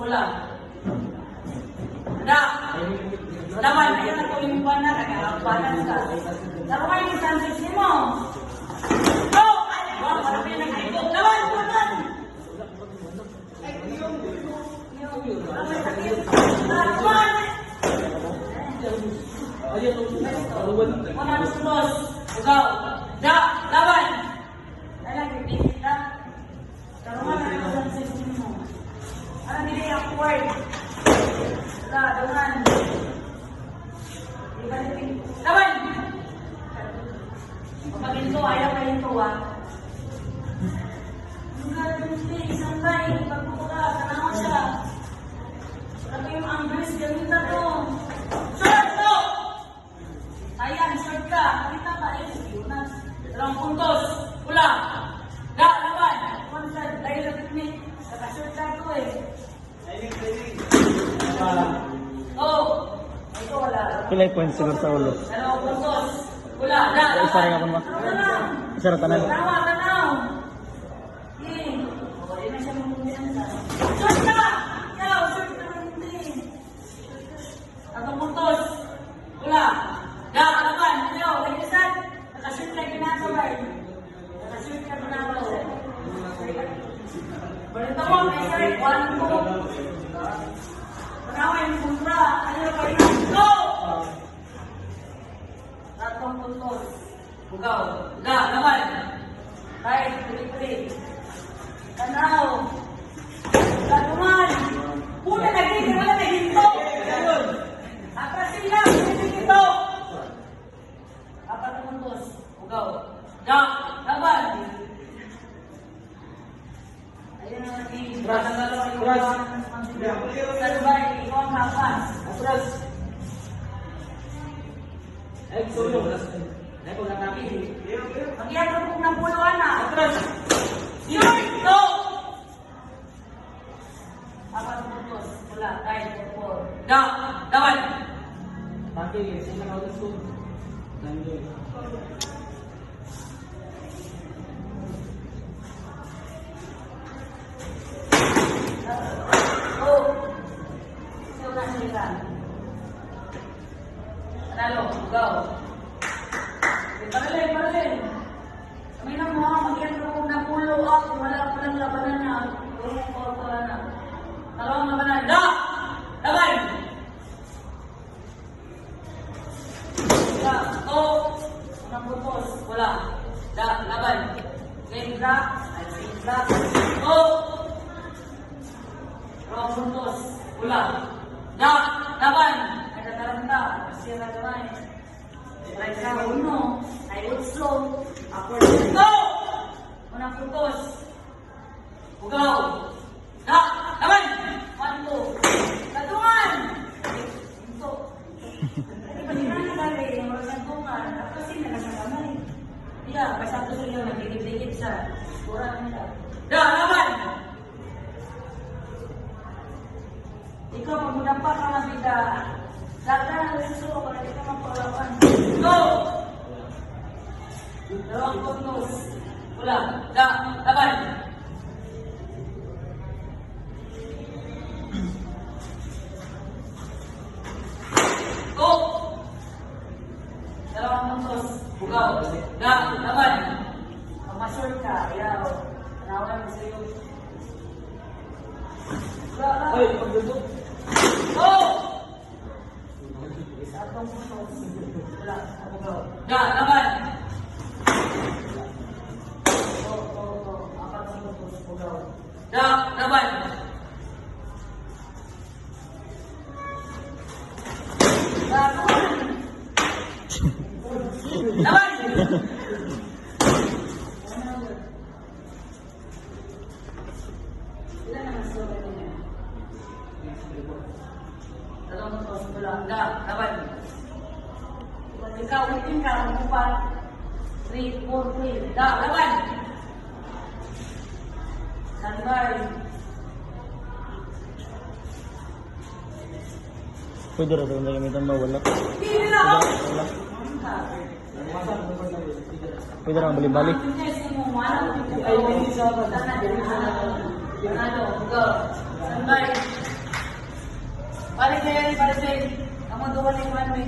pula. Da. Laban, ayan na kulimpan na, nag-balance ka. Laruan yung chances mo. Go! Ay, wow, parang may nag-aibog. Laban, laban! Laban! Unang sulos. Ugaw. Da, laban! Alam, pipigit na. Laruan na yung chances mo. Parang hindi awkward. Wala, dungan. Laban! Kapag ito, ayaw ka ito, ah. Ang gagawin siya, isang tayo, pagpuka, kanawa siya. Ito yung angles, ganito to. Short to! Ayan, short ka. Nakita ka, eh, yun. Dalawang puntos. Pula. Da, laban. One shot, dahil sa technique. Saka-short ka to, eh. Oh! Ito wala. Pilay points siguro sa ulo. Dalawang puntos. Pula. Da, laban. Isa rin ako naman. Isa rin tanan. Tanaw, tanaw. Okay. Okay na siya mong short ka! Ikaw, short ka naman hindi. Tatong puntos. Pula. Da, laban. Ikaw, nag-isat. Nakashoot ka ginagawa. Nakashoot ka ginagawa. Balita mo, may sir, 1-2. Panawa yung kontra. Ayaw ka rin. Go! Tatong puntos. Bugaw. Da, laban. Right, pili-pili. Tanaw. Tatungan. Puna lagi, di wala na hinto. Atrasin lang, hindi hinto. Apat na puntos. Bugaw. Da, laban. Ayun na lagi. Salbay, ikaw ang kapas. Atras. Ay, sorry. Ay, kung natapin. Magyatong kong ng puluan na. Atras. Yun! No! Apat na puntos. Wala. Dahil, 4. Da, laban. Tapin, isa na kautos ko. Nandiyo. Oh! Ito na sila. Panalo, go. Paralel, paralel. Kami na mo, mag-iantro kong napulo up. Wala pa lang labanan na. Tulong ko pala na. Dalawang labanan. Da! Laban! Da! Go! Unang putos. Wala. Da! Laban. Game block. Ay, game block. Go! Dalawang putos. Wala. Da! Laban! Ay, tataranta. Masira naman. Right now, uno. Ay, utso. Upward. Go! Unang putos. Ugaw. Da! Laban! 1-2. Tatungan! Ito. Hindi ba di na nagali yung mga tatungan? Kasi nalasagamay. Iya, basta ito sila nagigit-digit sa kurang nila. Da! Laban! Ikaw, pag muna pa ka na bida, data na nasusuko para di ka mapalawan. Go! Dalawang puntos. Wala. Da! Laban! Go! Dalawang puntos. Bugaw. Da! Laban! Pag ma-short ka, ayaw. Tanawan mo sa'yo. Ay, pagdudok. Go! Atong puntos. Wala. Bugaw. Da! Laban! Apat na puntos. Bugaw. Da! Laban! Laban! Laban! Sila naman sila niya. Dalawang puntos. Wala. Da! Laban! Ikaw, ulitin ka. Umupa. 3, 4, 3. Da! Laban! Standby. Pwede rin ito gamitan mo, wala. Hindi na ako! Wala. Pwede rin balik-balik. Ay, hindi sa ako. Tanado, go. Standby. Balik na yan, balik na yan. Ang mga duwan ay kuhan mo.